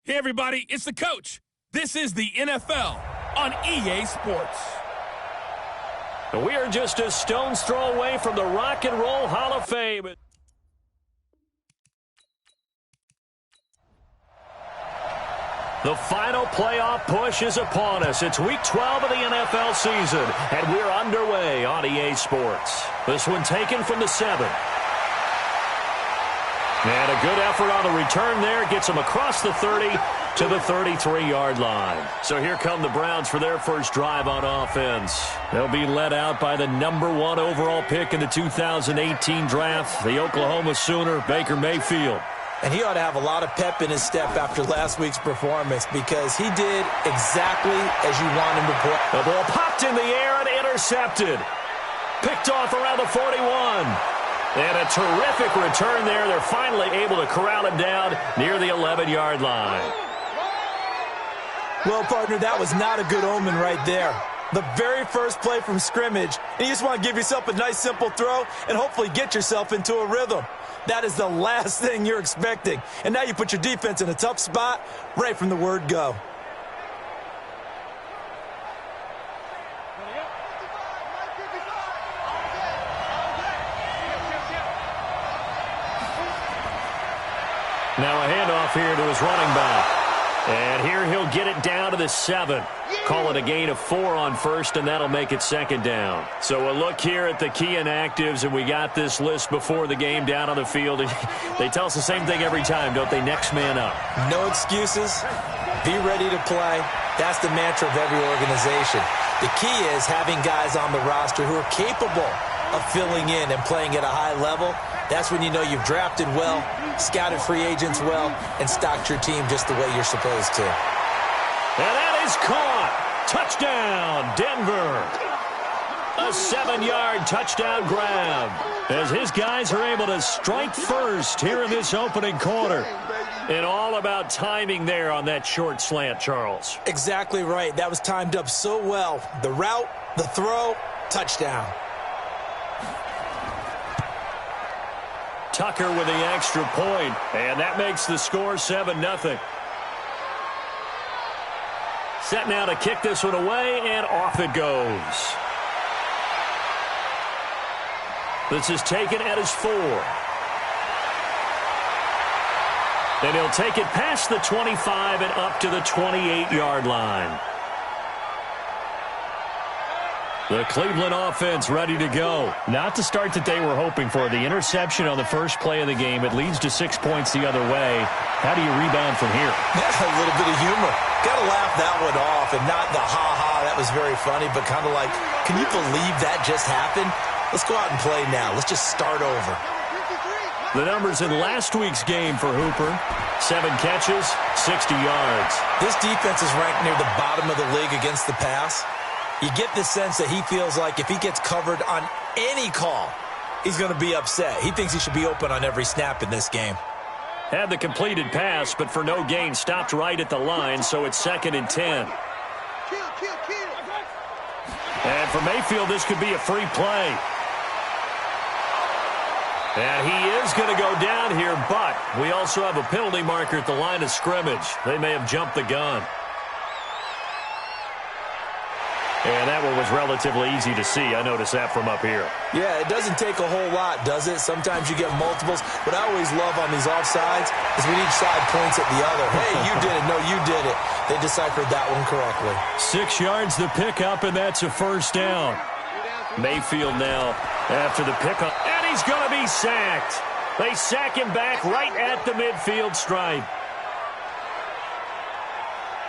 Hey, everybody, it's the coach. This is the NFL on EA Sports. We are just a stone's throw away from the Rock and Roll Hall of Fame. The final playoff push is upon us. It's Week 12 of the NFL season, and we're underway on EA Sports. This one taken from the 7. And a good effort on the return there. Gets them across the 30 to the 33-yard line. So here come the Browns for their first drive on offense. They'll be led out by the #1 overall pick in the 2018 draft, the Oklahoma Sooner, Baker Mayfield. And he ought to have a lot of pep in his step after last week's performance because he did exactly as you want him to play. The ball popped in the air and intercepted. Picked off around the 41. And a terrific return there. They're finally able to corral him down near the 11-yard line. Well, partner, that was not a good omen right there. The very first play from scrimmage, and you just want to give yourself a nice, simple throw and hopefully get yourself into a rhythm. That is the last thing you're expecting. And now you put your defense in a tough spot right from the word go. Now a handoff here to his running back. And here he'll get it down to the 7. Call it a gain of 4 on first, and that'll make it second down. So a look here at the key inactives, and we got this list before the game down on the field. They tell us the same thing every time, don't they? Next man up. No excuses. Be ready to play. That's the mantra of every organization. The key is having guys on the roster who are capable of filling in and playing at a high level. That's when you know you've drafted well, scouted free agents well, and stocked your team just the way you're supposed to. And that is caught. Touchdown, Denver. A 7-yard touchdown grab as his guys are able to strike first here in this opening quarter. And all about timing there on that short slant, Charles. Exactly right. That was timed up so well. The route, the throw, touchdown. Tucker with the extra point, and that makes the score 7-0. Set now to kick this one away, and off it goes. This is taken at his 4. And he'll take it past the 25 and up to the 28-yard line. The Cleveland offense ready to go. Not the start that they were hoping for. The interception on the first play of the game. It leads to 6 points the other way. How do you rebound from here? A little bit of humor. Got to laugh that one off, and not the ha-ha, that was very funny, but kind of like, can you believe that just happened? Let's go out and play now. Let's just start over. The numbers in last week's game for Hooper. 7 catches, 60 yards. This defense is ranked near the bottom of the league against the pass. You get the sense that he feels like if he gets covered on any call, he's going to be upset. He thinks he should be open on every snap in this game. Had the completed pass, but for no gain, stopped right at the line, so it's 2nd and 10. And for Mayfield, this could be a free play. And he is going to go down here, but we also have a penalty marker at the line of scrimmage. They may have jumped the gun. And that one was relatively easy to see. I noticed that from up here. Yeah, it doesn't take a whole lot, does it? Sometimes you get multiples. What I always love on these offsides is when each side points at the other. Hey, you did it. No, you did it. They deciphered that one correctly. 6 yards the pickup, and that's a first down. Mayfield now after the pickup. And he's going to be sacked. They sack him back right at the midfield stripe.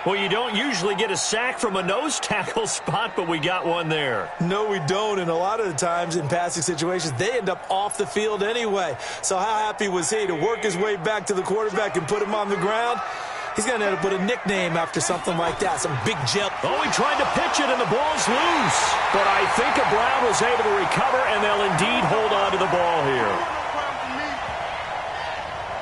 Well, you don't usually get a sack from a nose tackle spot, but we got one there. No, we don't, and a lot of the times in passing situations, they end up off the field anyway. So how happy was he to work his way back to the quarterback and put him on the ground? He's going to end up with a nickname after something like that, some big jump. Oh, he tried to pitch it, and the ball's loose. But I think a Brown was able to recover, and they'll indeed hold on to the ball here.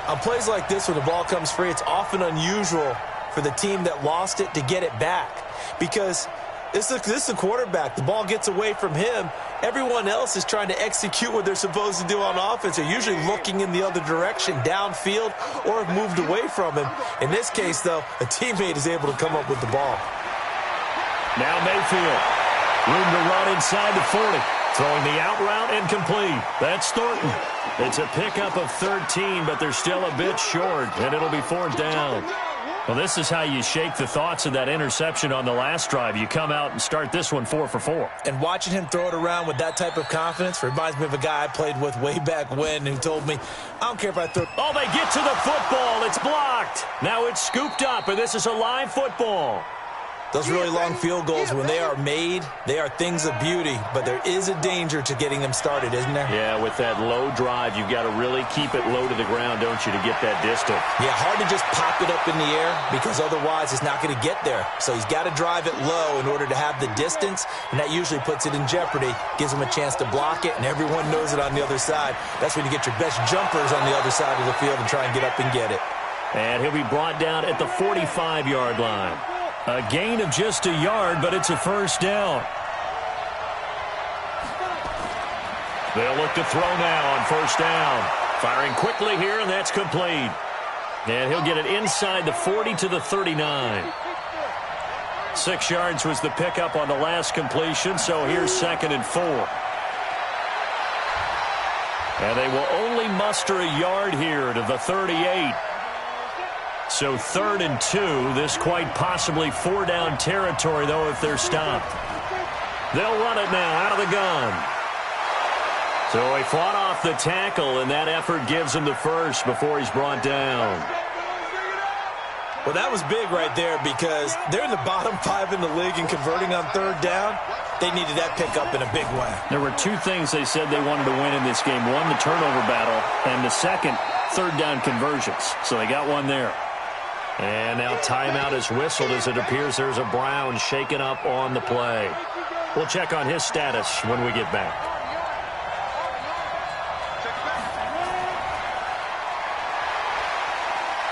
On plays like this, when the ball comes free, it's often unusual for the team that lost it to get it back. Because This is a quarterback. The ball gets away from him. Everyone else is trying to execute what they're supposed to do on offense. They're usually looking in the other direction, downfield, or have moved away from him. In this case, though, a teammate is able to come up with the ball. Now Mayfield. Room to run inside the 40. Throwing the out route incomplete. That's Thornton. It's a pickup of 13, but they're still a bit short, and it'll be 4th down. Well, this is how you shake the thoughts of that interception on the last drive. You come out and start this one 4 for 4. And watching him throw it around with that type of confidence reminds me of a guy I played with way back when who told me, I don't care if I throw. Oh, they get to the football. It's blocked. Now it's scooped up, and this is a live football. Those really long field goals, when they are made, they are things of beauty, but there is a danger to getting them started, isn't there? Yeah, with that low drive, you've got to really keep it low to the ground, don't you, to get that distance. Yeah, hard to just pop it up in the air because otherwise it's not going to get there. So he's got to drive it low in order to have the distance, and that usually puts it in jeopardy, gives him a chance to block it, and everyone knows it on the other side. That's when you get your best jumpers on the other side of the field and try and get up and get it. And he'll be brought down at the 45-yard line. A gain of just a yard, but it's a 1st down. They'll look to throw now on 1st down. Firing quickly here, and that's complete. And he'll get it inside the 40 to the 39. 6 yards was the pickup on the last completion, so here's 2nd and 4. And they will only muster a yard here to the 38. So 3rd and 2, this quite possibly 4-down territory, though, if they're stopped. They'll run it now out of the gun. So he fought off the tackle, and that effort gives him the first before he's brought down. Well, that was big right there because they're in the bottom 5 in the league and converting on 3rd down. They needed that pickup in a big way. There were 2 things they said they wanted to win in this game. One, the turnover battle, and the second, 3rd down conversions. So they got one there. And now timeout is whistled as it appears there's a Brown shaken up on the play. We'll check on his status when we get back.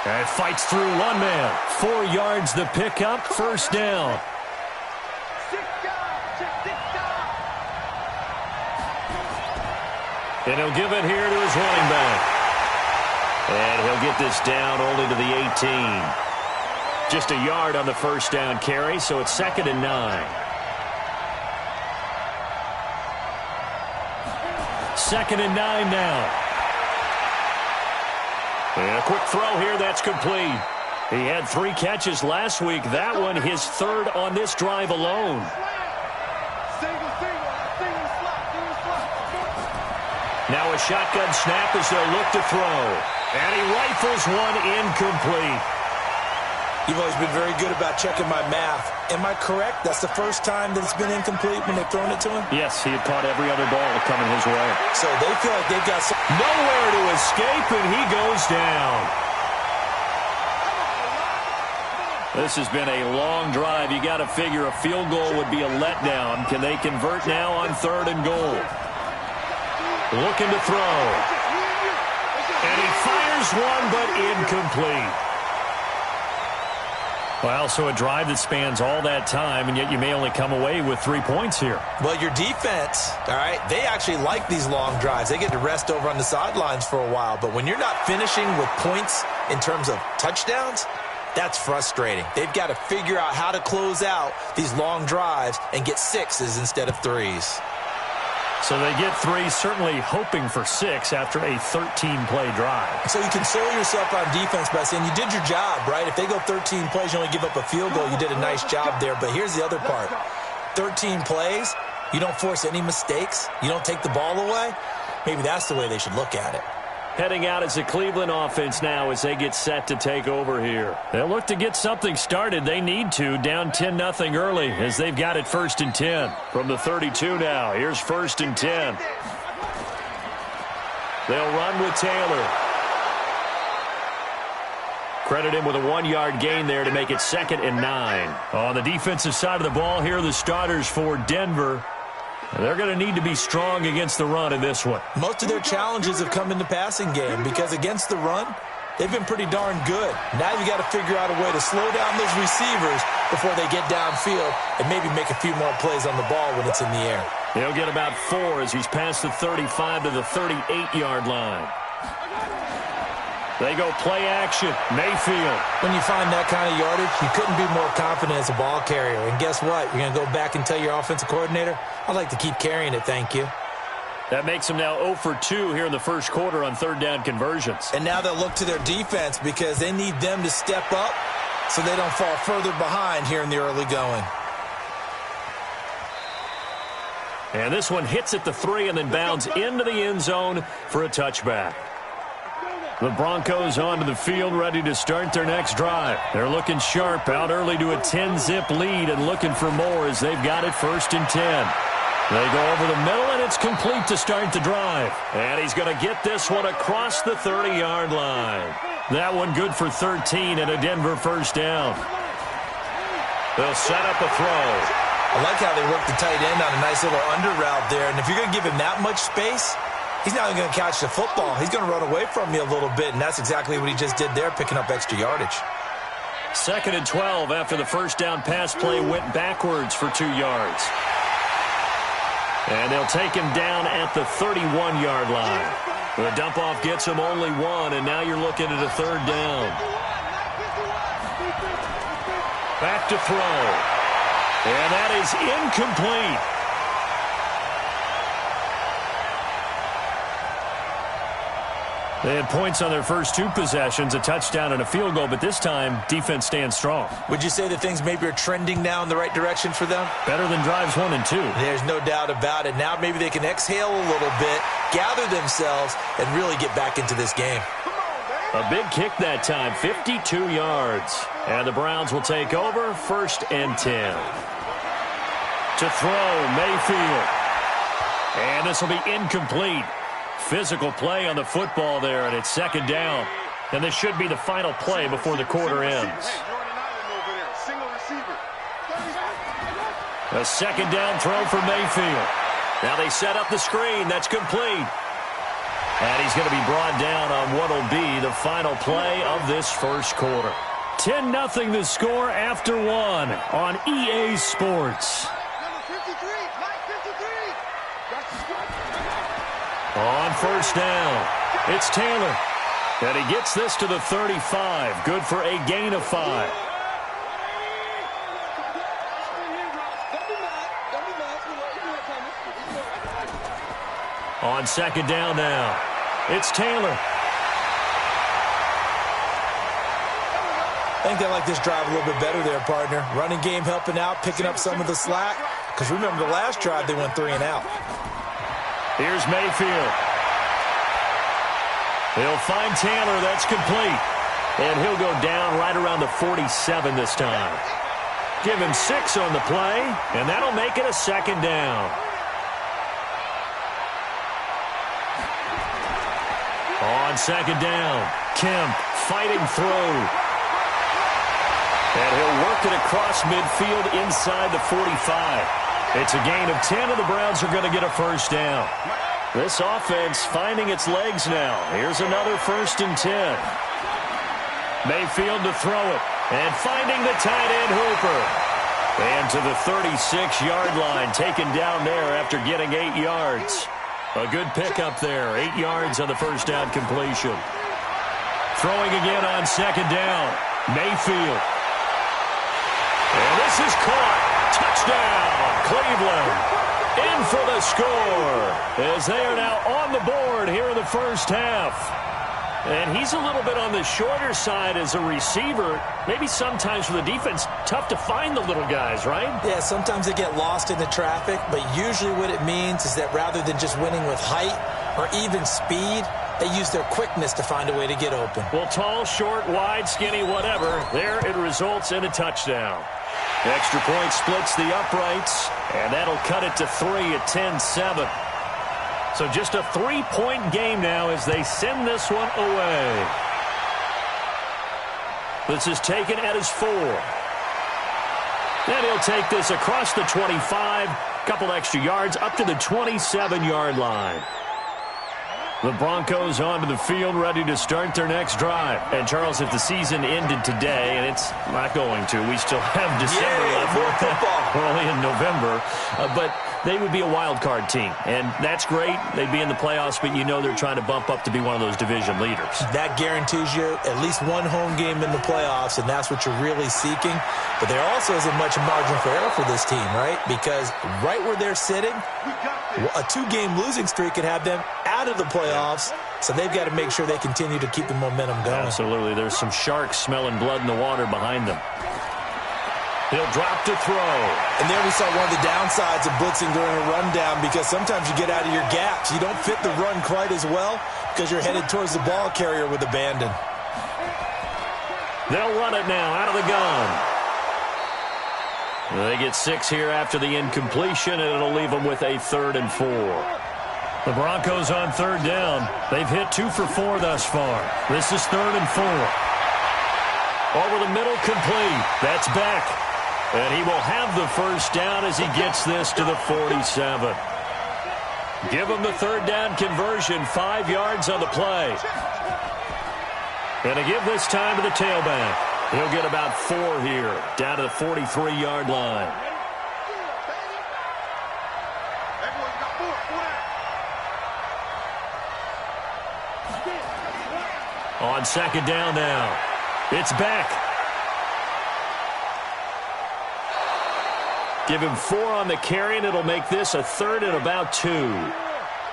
And fights through one man. 4 yards the pickup, 1st down. And he'll give it here to his running back. And he'll get this down only to the 18. Just a yard on the 1st down carry, so it's 2nd and 9. 2nd and 9 now. And a quick throw here, that's complete. He had 3 catches last week. That one his 3rd on this drive alone. Now a shotgun snap as they'll look to throw. And he rifles one incomplete. You've always been very good about checking my math. Am I correct? That's the first time that it's been incomplete when they've thrown it to him? Yes, he had caught every other ball coming his way. So they feel like they've got some... Nowhere to escape, and he goes down. This has been a long drive. You got to figure a field goal would be a letdown. Can they convert now on 3rd and goal? Looking to throw. And he fires one, but incomplete. Well, so a drive that spans all that time, and yet you may only come away with 3 points here. Well, your defense, all right, they actually like these long drives. They get to rest over on the sidelines for a while. But when you're not finishing with points in terms of touchdowns, that's frustrating. They've got to figure out how to close out these long drives and get 6s instead of 3s. So they get 3, certainly hoping for 6 after a 13-play drive. So you console yourself on defense by saying you did your job, right? If they go 13 plays, you only give up a field goal, you did a nice job there. But here's the other part. 13 plays, you don't force any mistakes, you don't take the ball away. Maybe that's the way they should look at it. Heading out as the Cleveland offense now as they get set to take over here. They'll look to get something started. They need to. Down 10-0 early as they've got it 1st and 10. From the 32 now. Here's 1st and 10. They'll run with Taylor. Credit him with a 1-yard gain there to make it 2nd and 9. On the defensive side of the ball, here are the starters for Denver. They're going to need to be strong against the run in this one. Most of their challenges have come in the passing game because against the run, they've been pretty darn good. Now you got to figure out a way to slow down those receivers before they get downfield and maybe make a few more plays on the ball when it's in the air. He'll get about 4 as he's past the 35 to the 38-yard line. They go play action. Mayfield. When you find that kind of yardage, you couldn't be more confident as a ball carrier. And guess what? You're going to go back and tell your offensive coordinator, I'd like to keep carrying it, thank you. That makes him now 0 for 2 here in the first quarter on third down conversions. And now they'll look to their defense because they need them to step up so they don't fall further behind here in the early going. And this one hits at the 3 and then bounds into the end zone for a touchback. The Broncos onto the field, ready to start their next drive. They're looking sharp, out early to a 10-zip lead and looking for more as they've got it 1st and 10. They go over the middle, and it's complete to start the drive. And he's going to get this one across the 30-yard line. That one good for 13 and a Denver first down. They'll set up a throw. I like how they work the tight end on a nice little under route there. And if you're going to give him that much space, he's not going to catch the football. He's going to run away from you a little bit, and that's exactly what he just did there, picking up extra yardage. 2nd and 12 after the first down pass play went backwards for 2 yards. And they'll take him down at the 31-yard line. The dump-off gets him only 1, and now you're looking at a 3rd down. Back to throw. And that is incomplete. They had points on their first 2 possessions, a touchdown and a field goal, but this time, defense stands strong. Would you say that things maybe are trending now in the right direction for them? Better than drives 1 and 2. There's no doubt about it. Now maybe they can exhale a little bit, gather themselves, and really get back into this game. A big kick that time, 52 yards. And the Browns will take over, 1st and 10. To throw, Mayfield. And this will be incomplete. Physical play on the football there, and it's 2nd down. And this should be the final play before the quarter ends. A 2nd down throw for Mayfield. Now they set up the screen. That's complete. And he's going to be brought down on what will be the final play of this first quarter. 10-0 the score after 1 on EA Sports. On first down, it's Taylor. And he gets this to the 35. Good for a gain of 5. On 2nd down now, it's Taylor. I think they like this drive a little bit better there, partner. Running game helping out, picking up some of the slack. Because remember, the last drive they went 3 and out. Here's Mayfield. He'll find Taylor. That's complete. And he'll go down right around the 47 this time. Give him 6 on the play, and that'll make it a 2nd down. On 2nd down, Kemp fighting through. And he'll work it across midfield inside the 45. It's a gain of 10, and the Browns are going to get a first down. This offense finding its legs now. Here's another 1st and 10. Mayfield to throw it, and finding the tight end Hooper. And to the 36-yard line, taken down there after getting 8 yards. A good pickup there, 8 yards on the first down completion. Throwing again on 2nd down, Mayfield. And this is caught. Touchdown, Cleveland. In for the score as they are now on the board here in the first half. And he's a little bit on the shorter side as a receiver. Maybe sometimes for the defense, tough to find the little guys, right? Yeah, sometimes they get lost in the traffic, but usually what it means is that rather than just winning with height or even speed, they use their quickness to find a way to get open. Well, tall, short, wide, skinny, whatever, there it results in a touchdown. Extra point splits the uprights, and that'll cut it to 3 at 10-7. So just a 3-point game now as they send this one away. This is taken at his 4. Then he'll take this across the 25, couple extra yards up to the 27-yard line. The Broncos onto the field, ready to start their next drive. And, Charles, if the season ended today, and it's not going to, we still have December left. More football. We're only in November. But they would be a wild card team. And that's great. They'd be in the playoffs, but you know they're trying to bump up to be one of those division leaders. That guarantees you at least one home game in the playoffs, and that's what you're really seeking. But there also isn't much margin for error for this team, right? Because right where they're sitting, a 2-game losing streak could have them out of the playoffs, so they've got to make sure they continue to keep the momentum going. Absolutely. There's some sharks smelling blood in the water behind them. He'll drop to throw. And there we saw one of the downsides of blitzing during a rundown, because sometimes you get out of your gaps. You don't fit the run quite as well because you're headed towards the ball carrier with abandon. They'll run it now out of the gun. They get 6 here after the incompletion, and it'll leave them with a 3rd and 4. The Broncos on 3rd down. They've hit 2 for 4 thus far. This is 3rd and 4. Over the middle, complete. That's Beck. And he will have the first down as he gets this to the 47. Give him the 3rd down conversion, 5 yards on the play. And to give this time to the tailback. He'll get about 4 here, down to the 43-yard line. On 2nd down now, it's Beck. Give him 4 on the carry, and it'll make this a 3rd and about 2.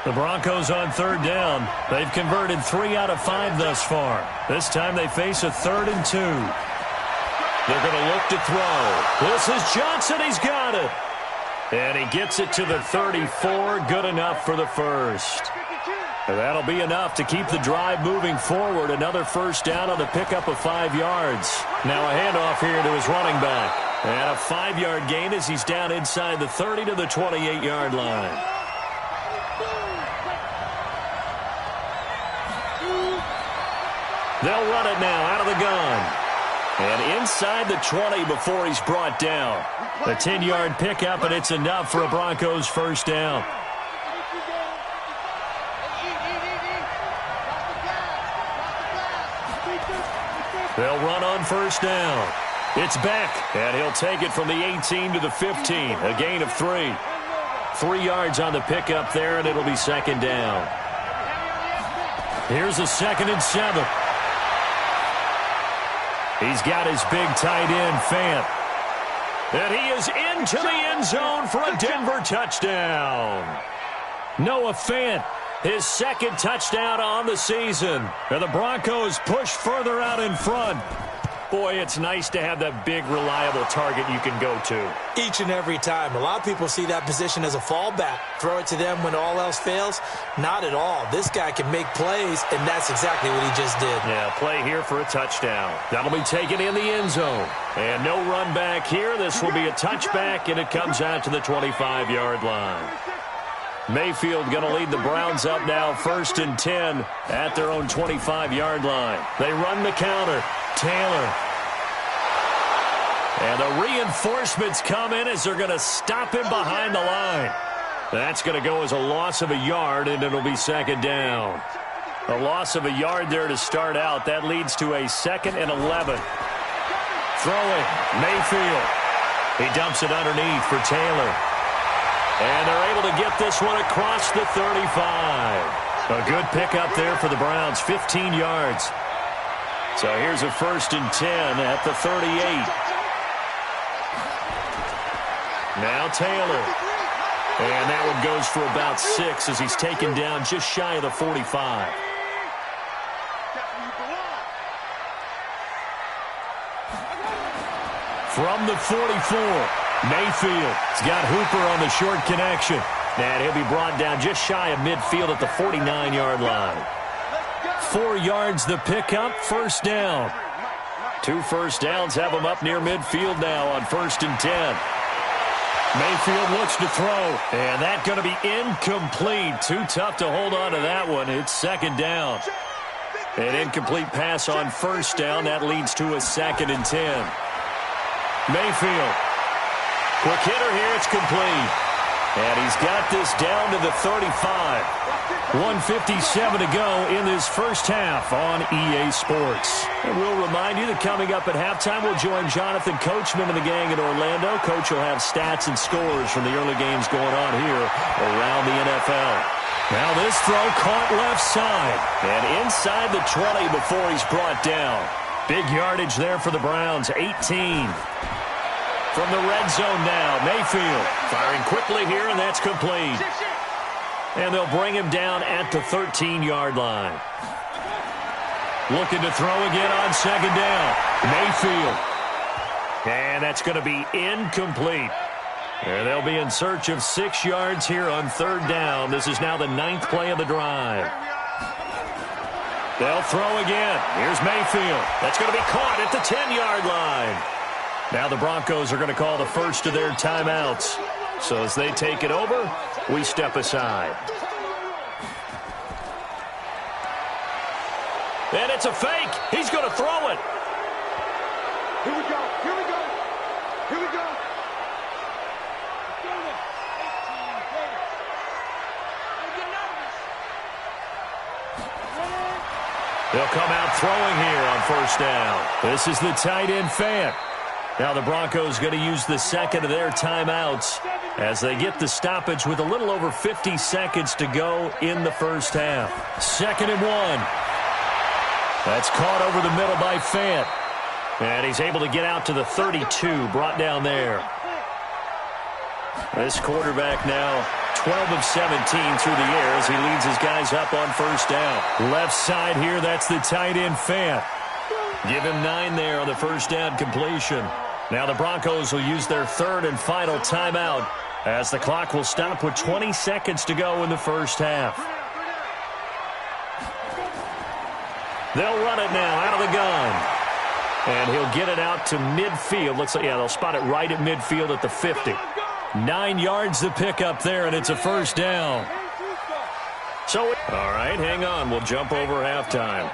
The Broncos on 3rd down. They've converted 3 out of 5 thus far. This time they face a 3rd and 2. They're going to look to throw. This is Johnson. He's got it. And he gets it to the 34. Good enough for the first. And that'll be enough to keep the drive moving forward. Another first down on the pickup of 5 yards. Now a handoff here to his running back. And a 5-yard gain as he's down inside the 30 to the 28-yard line. They'll run it now out of the gun. And inside the 20 before he's brought down. A 10-yard pickup, and it's enough for a Broncos first down. They'll run on first down. It's Beck, and he'll take it from the 18 to the 15. A gain of 3. 3 yards on the pickup there, and it'll be 2nd down. Here's a 2nd and 7. He's got his big tight end, Fant. And he is into the end zone for a Denver touchdown. Noah Fant, his 2nd touchdown on the season. And the Broncos push further out in front. Boy, it's nice to have that big, reliable target you can go to. Each and every time. A lot of people see that position as a fallback. Throw it to them when all else fails. Not at all. This guy can make plays, and that's exactly what he just did. Yeah, play here for a touchdown. That'll be taken in the end zone. And no run back here. This will be a touchback, and it comes out to the 25-yard line. Mayfield going to lead the Browns up now, 1st and 10 at their own 25-yard line. They run the counter. Taylor. And the reinforcements come in as they're going to stop him behind the line. That's going to go as a loss of a yard, and it'll be 2nd down. A loss of a yard there to start out. That leads to a 2nd and 11. Throwing, Mayfield. He dumps it underneath for Taylor. And they're able to get this one across the 35. A good pickup there for the Browns, 15 yards. So here's a 1st and 10 at the 38. Now Taylor. And that one goes for about 6 as he's taken down just shy of the 45. From the 44, Mayfield's got Hooper on the short connection. And he'll be brought down just shy of midfield at the 49-yard line. 4 yards the pickup, 1st down. 2 first downs have him up near midfield now on 1st and 10. Mayfield looks to throw, and that's going to be incomplete. Too tough to hold on to that one. It's 2nd down. An incomplete pass on 1st down. That leads to a 2nd and 10. Mayfield. Quick hitter here. It's complete. And he's got this down to the 35. 1:57 to go in this first half on EA Sports. And we'll remind you that coming up at halftime, we'll join Jonathan Coachman and the gang in Orlando. Coach will have stats and scores from the early games going on here around the NFL. Now this throw caught left side. And inside the 20 before he's brought down. Big yardage there for the Browns, 18. From the red zone now, Mayfield firing quickly here, and that's complete. And they'll bring him down at the 13-yard line. Looking to throw again on second down. Mayfield. And that's going to be incomplete. And they'll be in search of 6 yards here on third down. This is now the 9th play of the drive. They'll throw again. Here's Mayfield. That's going to be caught at the 10-yard line. Now the Broncos are going to call the first of their timeouts. So as they take it over, we step aside. And it's a fake. He's going to throw it. Here we go. Here we go. Here we go. They'll come out throwing here on first down. This is the tight end Fant. Now the Broncos going to use the second of their timeouts as they get the stoppage with a little over 50 seconds to go in the first half. 2nd and 1. That's caught over the middle by Fant. And he's able to get out to the 32, brought down there. This quarterback now 12 of 17 through the air as he leads his guys up on first down. Left side here, that's the tight end Fant. Give him 9 there on the first down completion. Now the Broncos will use their third and final timeout as the clock will stop with 20 seconds to go in the first half. They'll run it now out of the gun. And he'll get it out to midfield. Looks like, yeah, they'll spot it right at midfield at the 50. 9 yards to pick up there, and it's a first down. So, all right, hang on. We'll jump over halftime.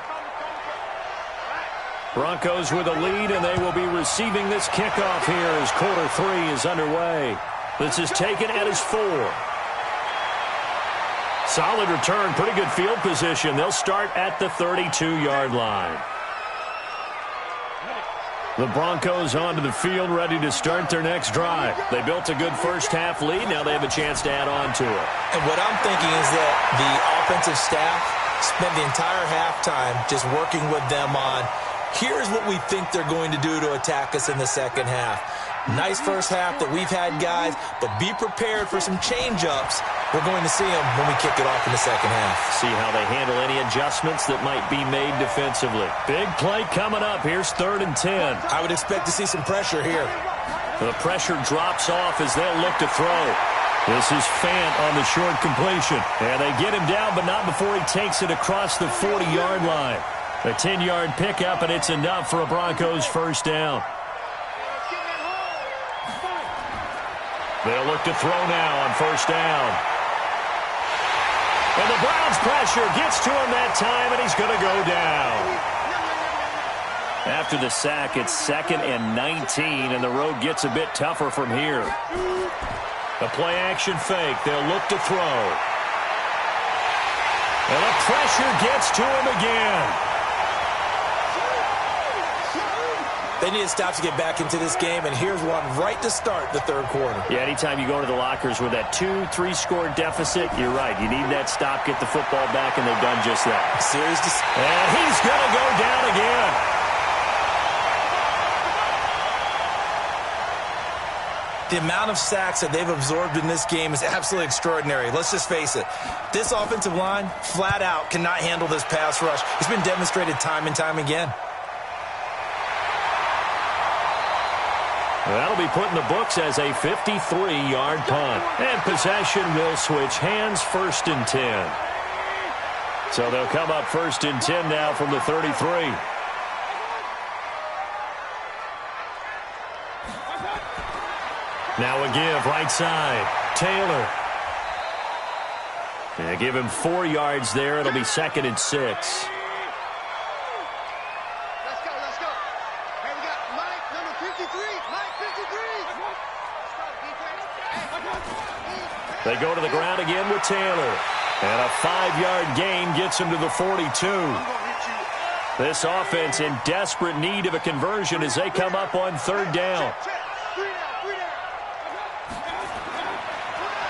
Broncos with a lead, and they will be receiving this kickoff here as quarter 3 is underway. This is taken at his 4. Solid return, pretty good field position. They'll start at the 32-yard line. The Broncos onto the field, ready to start their next drive. They built a good first-half lead. Now they have a chance to add on to it. And what I'm thinking is that the offensive staff spent the entire halftime just working with them on, here's what we think they're going to do to attack us in the second half. Nice first half that we've had, guys, but be prepared for some change-ups. We're going to see them when we kick it off in the second half. See how they handle any adjustments that might be made defensively. Big play coming up. Here's 3rd and 10. I would expect to see some pressure here. The pressure drops off as they'll look to throw. This is Fant on the short completion. And they get him down, but not before he takes it across the 40-yard line. A 10-yard pickup, and it's enough for a Broncos first down. They'll look to throw now on first down. And the Browns' pressure gets to him that time, and he's going to go down. After the sack, it's 2nd and 19, and the road gets a bit tougher from here. The play-action fake. They'll look to throw. And the pressure gets to him again. They need to stop to get back into this game, and here's one right to start the third quarter. Yeah, anytime you go to the lockers with that 2-3 score deficit, you're right. You need that stop, get the football back, and they've done just that. And he's going to go down again. The amount of sacks that they've absorbed in this game is absolutely extraordinary. Let's just face it. This offensive line, flat out, cannot handle this pass rush. It's been demonstrated time and time again. That'll be put in the books as a 53-yard punt. And possession will switch hands, 1st and 10. So they'll come up 1st and 10 now from the 33. Now a give, right side. Taylor. And give him 4 yards there. It'll be 2nd and 6. They go to the ground again with Taylor. And a 5-yard gain gets him to the 42. This offense in desperate need of a conversion as they come up on third down.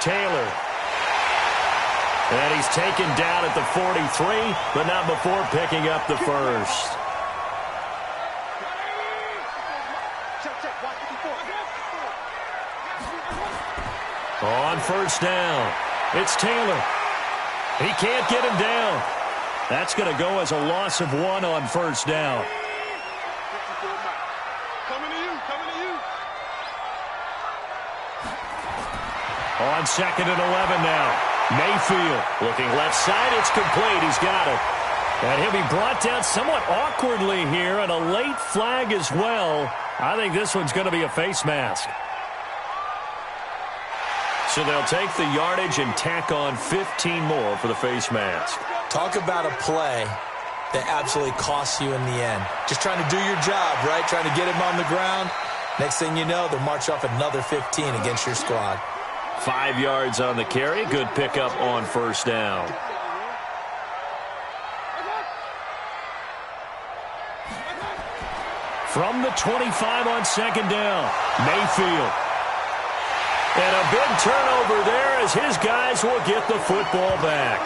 Taylor. And he's taken down at the 43, but not before picking up the first. On first down, it's Taylor. He can't get him down. That's going to go as a loss of 1 on first down. Coming to you. On second and 11 now. Mayfield looking left side. It's complete. He's got it. And he'll be brought down somewhat awkwardly here, and a late flag as well. I think this one's going to be a face mask. So they'll take the yardage and tack on 15 more for the face mask. Talk about a play that absolutely costs you in the end. Just trying to do your job, right? Trying to get him on the ground. Next thing you know, they'll march off another 15 against your squad. 5 yards on the carry. Good pickup on first down. From the 25 on second down, Mayfield. And a big turnover there as his guys will get the football back.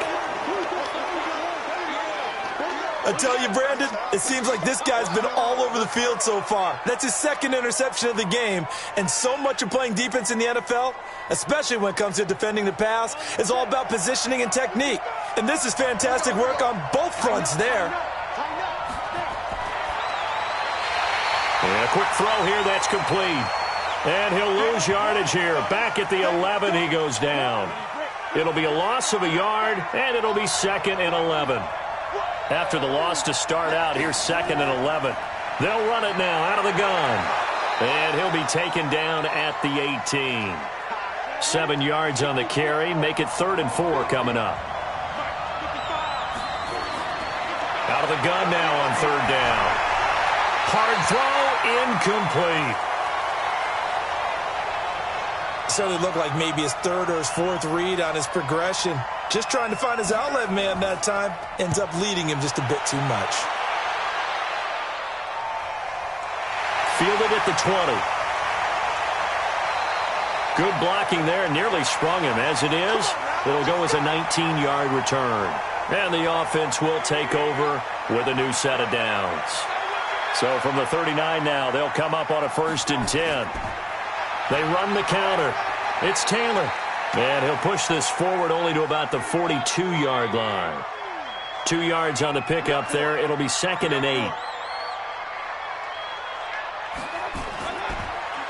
I tell you, Brandon, it seems like this guy's been all over the field so far. That's his second interception of the game, and so much of playing defense in the NFL, especially when it comes to defending the pass, is all about positioning and technique. And this is fantastic work on both fronts there. And a quick throw here, that's complete. And he'll lose yardage here. Back at the 11, he goes down. It'll be a loss of a yard, and it'll be 2nd and 11. After the loss to start out, here's 2nd and 11. They'll run it now out of the gun. And he'll be taken down at the 18. 7 yards on the carry. Make it 3rd and 4 coming up. Out of the gun now on 3rd down. Hard throw, incomplete. Certainly looked like maybe his 3rd or his 4th read on his progression. Just trying to find his outlet man that time. Ends up leading him just a bit too much. Fielded at the 20. Good blocking there. Nearly sprung him. As it is, it'll go as a 19-yard return. And the offense will take over with a new set of downs. So from the 39 now, they'll come up on a 1st and 10. They run the counter. It's Taylor. And he'll push this forward only to about the 42-yard line. 2 yards on the pickup there. It'll be 2nd and 8.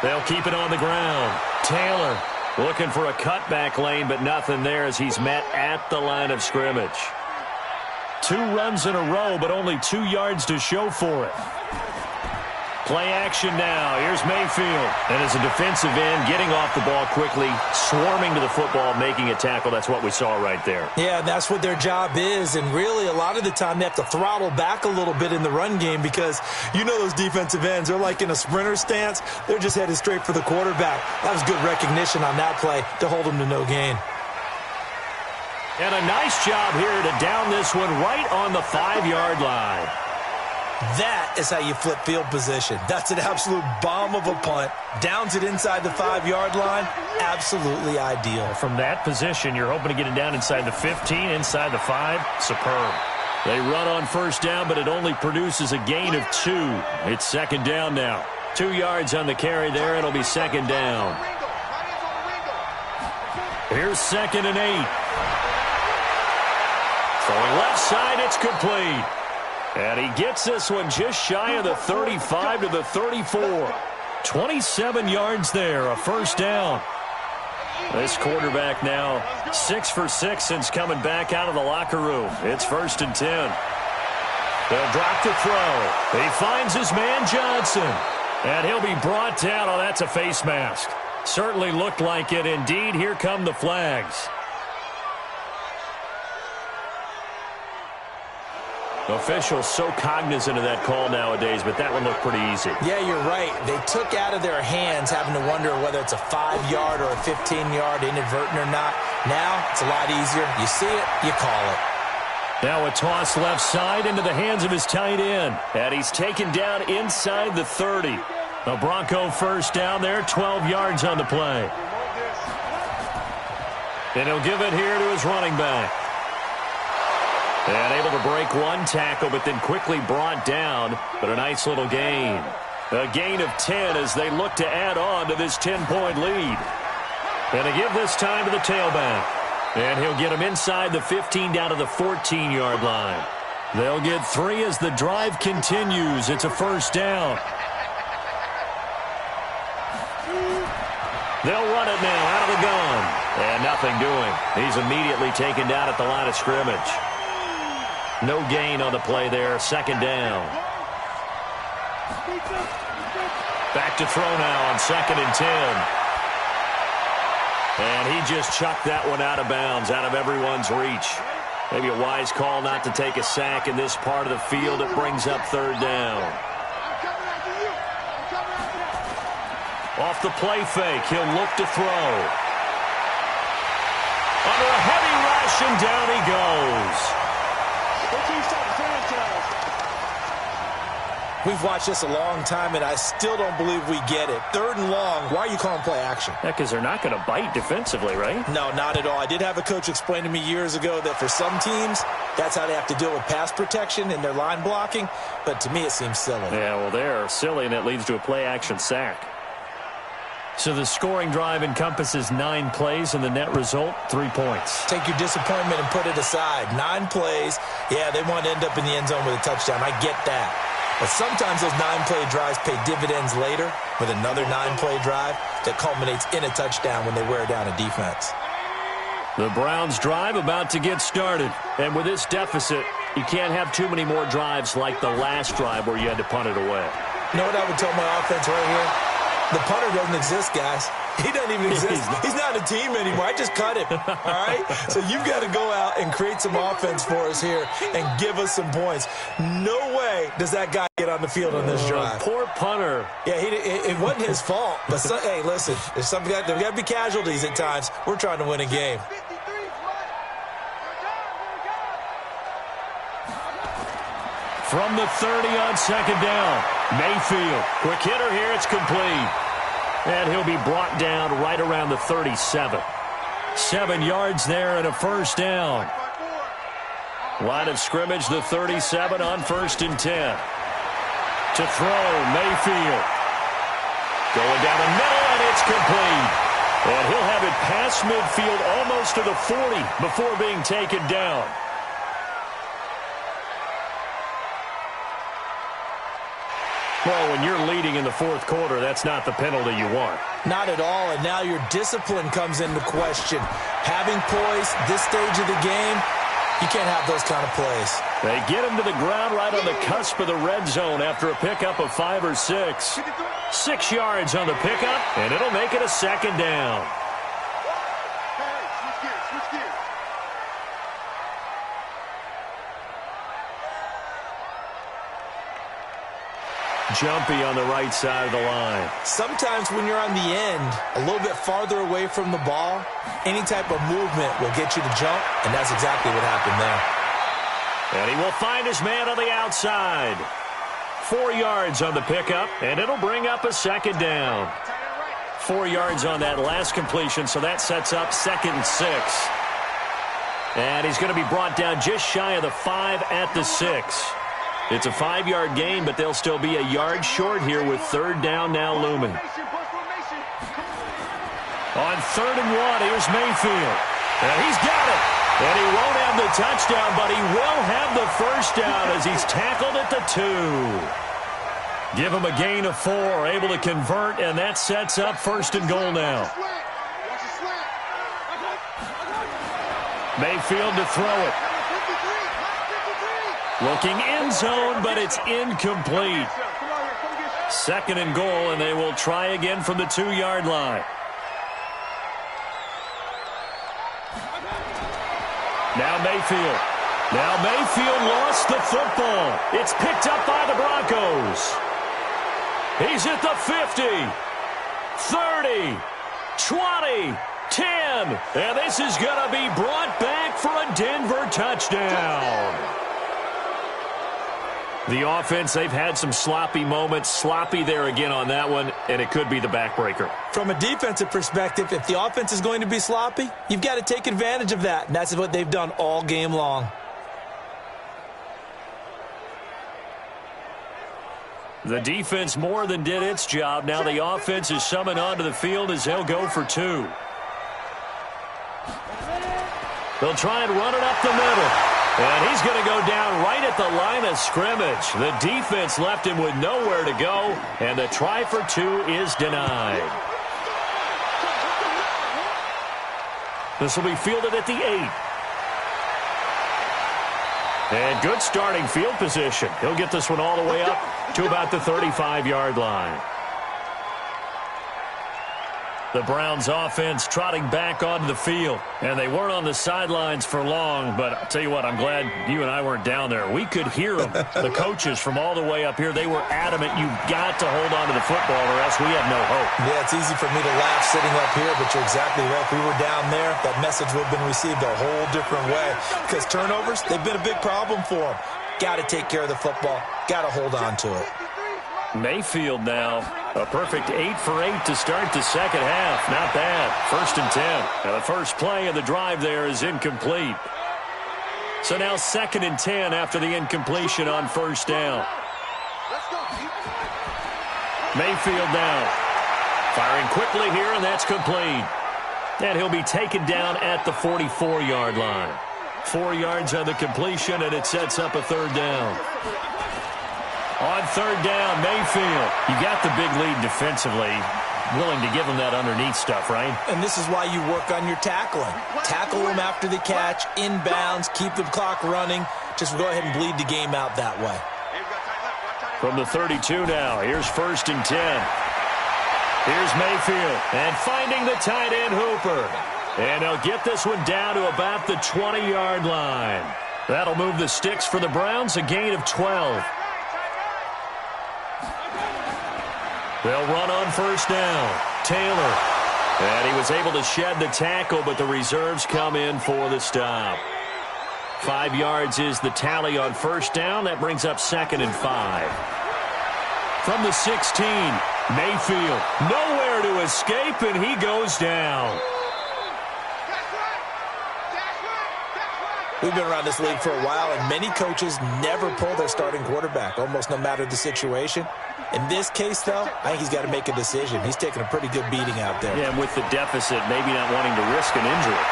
They'll keep it on the ground. Taylor looking for a cutback lane, but nothing there as he's met at the line of scrimmage. 2 runs in a row, but only 2 yards to show for it. Play action now. Here's Mayfield. And as a defensive end, getting off the ball quickly, swarming to the football, making a tackle. That's what we saw right there. Yeah, and that's what their job is. And really, a lot of the time, they have to throttle back a little bit in the run game because you know those defensive ends, they're like in a sprinter stance. They're just headed straight for the quarterback. That was good recognition on that play to hold them to no gain. And a nice job here to down this one right on the 5-yard line. That is how you flip field position. That's an absolute bomb of a punt. Downs it inside the 5-yard line. Absolutely ideal. From that position, you're hoping to get it down inside the 15, inside the 5. Superb. They run on first down, but it only produces a gain of 2. It's 2nd down now. 2 yards on the carry there. It'll be 2nd down. Here's 2nd and 8. Throwing left side, it's complete. And he gets this one just shy of the 35 to the 34. 27 yards there, a 1st down. This quarterback now 6 for 6 since coming back out of the locker room. It's 1st and 10. They'll drop the throw. He finds his man Johnson. And he'll be brought down. Oh, that's a face mask. Certainly looked like it. Indeed, here come the flags. Officials so cognizant of that call nowadays, but that one looked pretty easy. Yeah, you're right. They took out of their hands having to wonder whether it's a 5-yard or a 15-yard inadvertent or not. Now it's a lot easier. You see it, you call it. Now a toss left side into the hands of his tight end. And he's taken down inside the 30. A Bronco first down there, 12 yards on the play. And he'll give it here to his running back. And able to break one tackle, but then quickly brought down. But a nice little gain. A gain of 10 as they look to add on to this 10-point lead. And to give this time to the tailback. And he'll get him inside the 15 down to the 14-yard line. They'll get 3 as the drive continues. It's a first down. They'll run it now out of the gun. And nothing doing. He's immediately taken down at the line of scrimmage. No gain on the play there. Second down. Back to throw now on 2nd and 10. And he just chucked that one out of bounds, out of everyone's reach. Maybe a wise call not to take a sack in this part of the field. It brings up 3rd down. Off the play fake, he'll look to throw. Under a heavy rush, and down he goes. We've watched this a long time, and I still don't believe we get it. 3rd and long, why are you calling play action? Yeah, because they're not going to bite defensively, right? No, not at all. I did have a coach explain to me years ago that for some teams, that's how they have to deal with pass protection and their line blocking. But to me, it seems silly. Yeah, well, they're silly, and it leads to a play-action sack. So the scoring drive encompasses 9 plays, and the net result, 3 points. Take your disappointment and put it aside. 9 plays. Yeah, they want to end up in the end zone with a touchdown. I get that. But sometimes those 9-play drives pay dividends later with another 9-play drive that culminates in a touchdown when they wear down a defense. The Browns' drive about to get started. And with this deficit, you can't have too many more drives like the last drive where you had to punt it away. You know what I would tell my offense right here? The punter doesn't exist, guys. He doesn't even exist. He's not a team anymore. I just cut him, all right? So you've got to go out and create some offense for us here and give us some points. No way does that guy get on the field on this drive. Poor punter. Yeah, it wasn't his fault. But, hey, listen, there's got to be casualties at times. We're trying to win a game. From the 30 on 2nd down. Mayfield. Quick hitter here. It's complete. And he'll be brought down right around the 37. 7 yards there and a first down. Line of scrimmage, the 37 on 1st and 10. To throw, Mayfield. Going down the middle, and it's complete. And he'll have it past midfield almost to the 40 before being taken down. Well, when you're leading in the 4th quarter, that's not the penalty you want. Not at all, and now your discipline comes into question. Having poise this stage of the game, you can't have those kind of plays. They get him to the ground right on the cusp of the red zone after a pickup of 5 or 6. 6 yards on the pickup, and it'll make it a 2nd down. Jumpy on the right side of the line. Sometimes when you're on the end, a little bit farther away from the ball, any type of movement will get you to jump, and that's exactly what happened there. And he will find his man on the outside. 4 yards on the pickup, and it'll bring up a 2nd down. 4 yards on that last completion, so that sets up 2nd and 6. And he's going to be brought down just shy of the 5 at the 6. It's a 5-yard gain, but they'll still be a yard short here with 3rd down now looming. On 3rd and 1, here's Mayfield. And he's got it. And he won't have the touchdown, but he will have the first down as he's tackled at the 2. Give him a gain of 4, able to convert, and that sets up 1st and goal now. Mayfield to throw it. Looking end zone, but it's incomplete. 2nd and goal, and they will try again from the 2-yard line. Now Mayfield. Now Mayfield lost the football. It's picked up by the Broncos. He's at the 50, 30, 20, 10. again. And this is going to be brought back for a Denver touchdown. The offense, they've had some sloppy moments. Sloppy there again on that one, and it could be the backbreaker. From a defensive perspective, if the offense is going to be sloppy, you've got to take advantage of that, and that's what they've done all game long. The defense more than did its job. Now the offense is summoned onto the field as they'll go for two. They'll try and run it up the middle. And he's going to go down right at the line of scrimmage. The defense left him with nowhere to go, and the try for two is denied. This will be fielded at the 8. And good starting field position. He'll get this one all the way up to about the 35-yard line. The Browns offense trotting back onto the field. And they weren't on the sidelines for long, but I'll tell you what, I'm glad you and I weren't down there. We could hear them. The coaches from all the way up here, they were adamant, you've got to hold on to the football or else we have no hope. Yeah, it's easy for me to laugh sitting up here, but you're exactly right. If we were down there, that message would have been received a whole different way. Because turnovers, they've been a big problem for them. Got to take care of the football. Got to hold on to it. Mayfield now, a perfect 8 for 8 to start the second half. Not bad. 1st and 10. Now the first play of the drive there is incomplete. So now 2nd and 10 after the incompletion on 1st down. Mayfield now. Firing quickly here, and that's complete. And he'll be taken down at the 44-yard line. 4 yards on the completion, and it sets up a 3rd down. On 3rd down, Mayfield. You got the big lead defensively. Willing to give them that underneath stuff, right? And this is why you work on your tackling. Tackle them after the catch, inbounds, keep the clock running. Just go ahead and bleed the game out that way. From the 32 now, here's 1st and 10. Here's Mayfield, and finding the tight end Hooper. And they'll get this one down to about the 20-yard line. That'll move the sticks for the Browns, a gain of 12. They'll run on 1st down. Taylor. And he was able to shed the tackle, but the reserves come in for the stop. 5 yards is the tally on 1st down. That brings up 2nd and 5. From the 16, Mayfield. Nowhere to escape, and he goes down. We've been around this league for a while, and many coaches never pull their starting quarterback, almost no matter the situation. In this case, though, I think he's got to make a decision. He's taking a pretty good beating out there. Yeah, and with the deficit, maybe not wanting to risk an injury.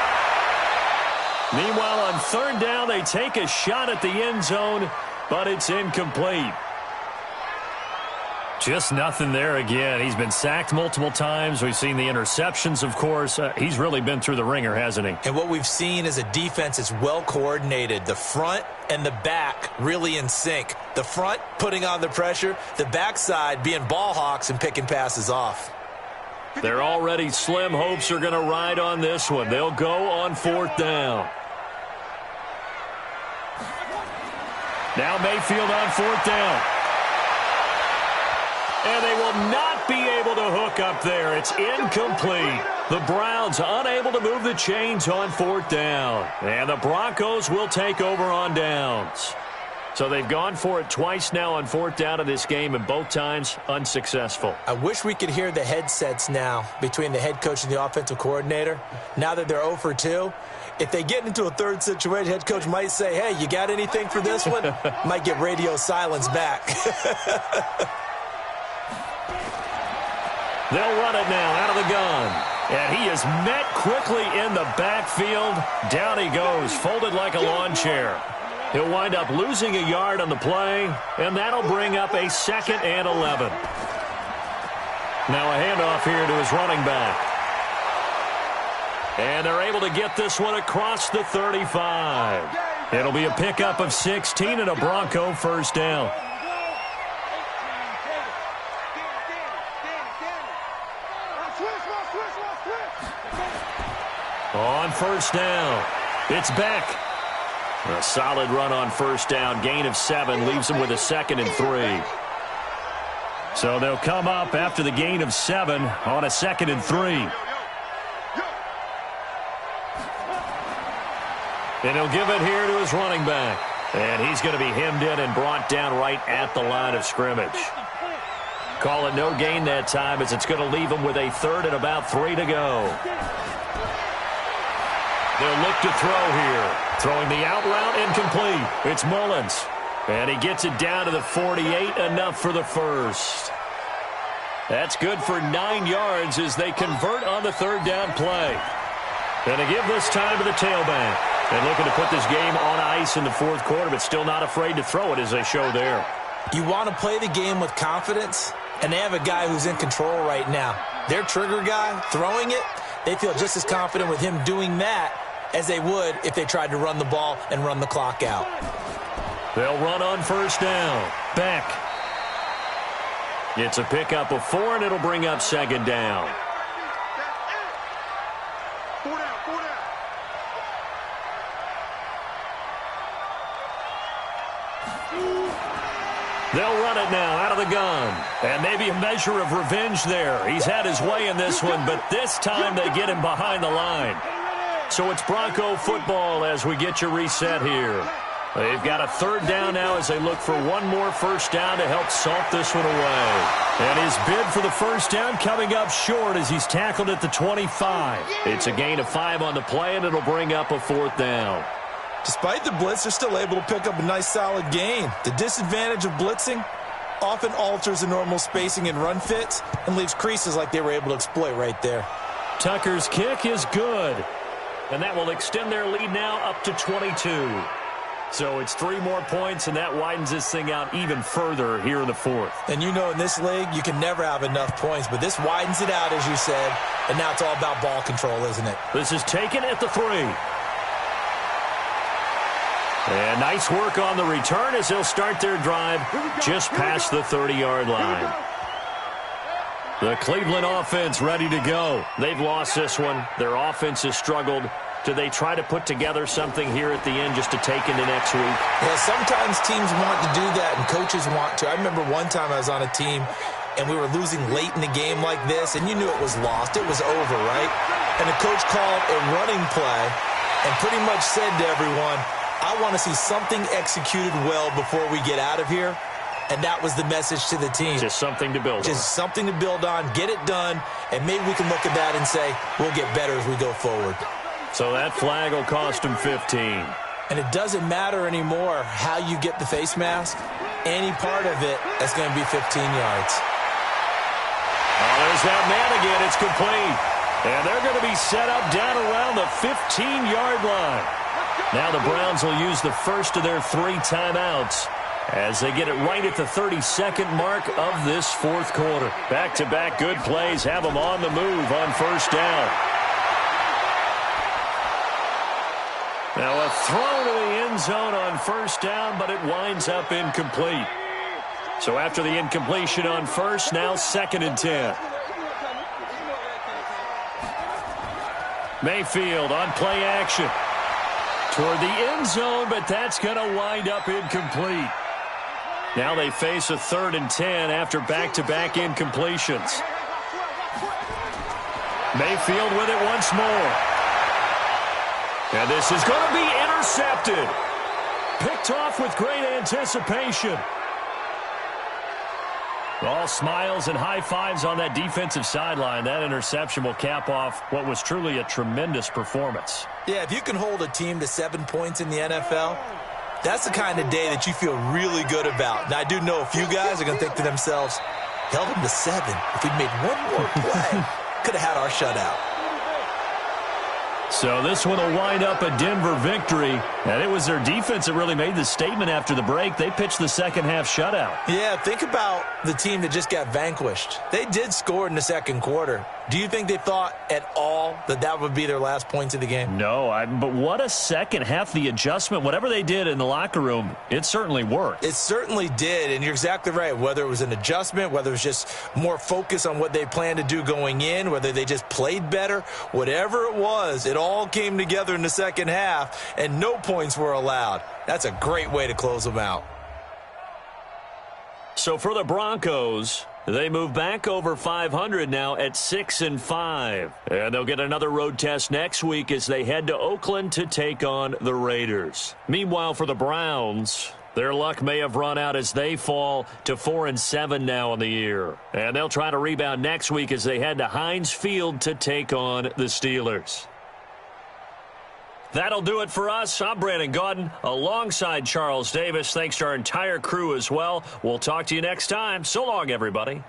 Meanwhile, on 3rd down, they take a shot at the end zone, but it's incomplete. Just nothing there again. He's been sacked multiple times. We've seen the interceptions, of course. He's really been through the ringer, hasn't he? And what we've seen is a defense that's well coordinated. The front and the back really in sync. The front putting on the pressure. The backside being ball hawks and picking passes off. Their already slim hopes are going to ride on this one. They'll go on 4th down. Now Mayfield on 4th down. And they will not be able to hook up there. It's incomplete. The Browns unable to move the chains on 4th down. And the Broncos will take over on downs. So they've gone for it twice now on 4th down in this game, and both times unsuccessful. I wish we could hear the headsets now between the head coach and the offensive coordinator. Now that they're 0 for 2, if they get into a 3rd situation, head coach might say, hey, you got anything for this one? Might get radio silence back. They'll run it now out of the gun. And he is met quickly in the backfield. Down he goes, folded like a lawn chair. He'll wind up losing a yard on the play, and that'll bring up a 2nd and 11. Now a handoff here to his running back. And they're able to get this one across the 35. It'll be a pickup of 16 and a Bronco 1st down. On 1st down, it's Beck. A solid run on 1st down, gain of 7, leaves them with a 2nd and 3. So they'll come up after the gain of 7 on a 2nd and 3. And he'll give it here to his running back. And he's going to be hemmed in and brought down right at the line of scrimmage. Call it no gain that time as it's going to leave him with a third and about 3 to go. They'll look to throw here. Throwing the out route incomplete. It's Mullins. And he gets it down to the 48, enough for the first. That's good for 9 yards as they convert on the third down play. And to give this time to the tailback. And looking to put this game on ice in the fourth quarter, but still not afraid to throw it as they show there. You want to play the game with confidence, and they have a guy who's in control right now. Their trigger guy, throwing it, they feel just as confident with him doing that as they would if they tried to run the ball and run the clock out. They'll run on first down. Beck. It's a pickup of 4, and it'll bring up second down. They'll run it now out of the gun. And maybe a measure of revenge there. He's had his way in this one, but this time they get him behind the line. So it's Bronco football as we get you reset here. They've got a third down now as they look for one more first down to help salt this one away. And his bid for the first down coming up short as he's tackled at the 25. It's a gain of 5 on the play, and it'll bring up a fourth down. Despite the blitz, they're still able to pick up a nice solid gain. The disadvantage of blitzing often alters the normal spacing and run fits and leaves creases like they were able to exploit right there. Tucker's kick is good. And that will extend their lead now up to 22. So it's 3 more points, and that widens this thing out even further here in the fourth. And you know in this league, you can never have enough points, but this widens it out, as you said, and now it's all about ball control, isn't it? This is taken at the 3. And nice work on the return as they'll start their drive just past the 30-yard line. The Cleveland offense ready to go. They've lost this one. Their offense has struggled. Do they try to put together something here at the end just to take into next week? Yeah, sometimes teams want to do that and coaches want to. I remember one time I was on a team and we were losing late in the game like this, and you knew it was lost. It was over, right? And the coach called a running play and pretty much said to everyone, I want to see something executed well before we get out of here. And that was the message to the team. Just something to build on. Just something to build on, get it done, and maybe we can look at that and say, we'll get better as we go forward. So that flag will cost him 15. And it doesn't matter anymore how you get the face mask. Any part of it, that's going to be 15 yards. Oh, there's that man again. It's complete. And they're going to be set up down around the 15-yard line. Now the Browns will use the first of their 3 timeouts as they get it right at the 32nd mark of this fourth quarter. Back-to-back good plays have them on the move on first down. Now a throw to the end zone on first down, but it winds up incomplete. So after the incompletion on first, now 2nd and 10. Mayfield on play action toward the end zone, but that's going to wind up incomplete. Now they face a 3rd and 10 after back-to-back incompletions. Mayfield with it once more. And this is going to be intercepted. Picked off with great anticipation. All smiles and high fives on that defensive sideline. That interception will cap off what was truly a tremendous performance. Yeah, if you can hold a team to 7 points in the NFL, that's the kind of day that you feel really good about. Now, I do know a few guys are going to think to themselves, held them to 7. If we'd made one more play, could have had our shutout. So this one will wind up a Denver victory. And it was their defense that really made the statement after the break. They pitched the second half shutout. Yeah, think about the team that just got vanquished. They did score in the second quarter. Do you think they thought at all that that would be their last points of the game? No, but what a second half. The adjustment, whatever they did in the locker room, it certainly worked. It certainly did, and you're exactly right. Whether it was an adjustment, whether it was just more focus on what they planned to do going in, whether they just played better, whatever it was, it all came together in the second half, and no points were allowed. That's a great way to close them out. So for the Broncos, They move back over 500 now at 6-5. And they'll get another road test next week as they head to Oakland to take on the Raiders. Meanwhile, for the Browns, their luck may have run out as they fall to 4-7 now in the year. And they'll try to rebound next week as they head to Heinz Field to take on the Steelers. That'll do it for us. I'm Brandon Gaudin alongside Charles Davis. Thanks to our entire crew as well. We'll talk to you next time. So long, everybody.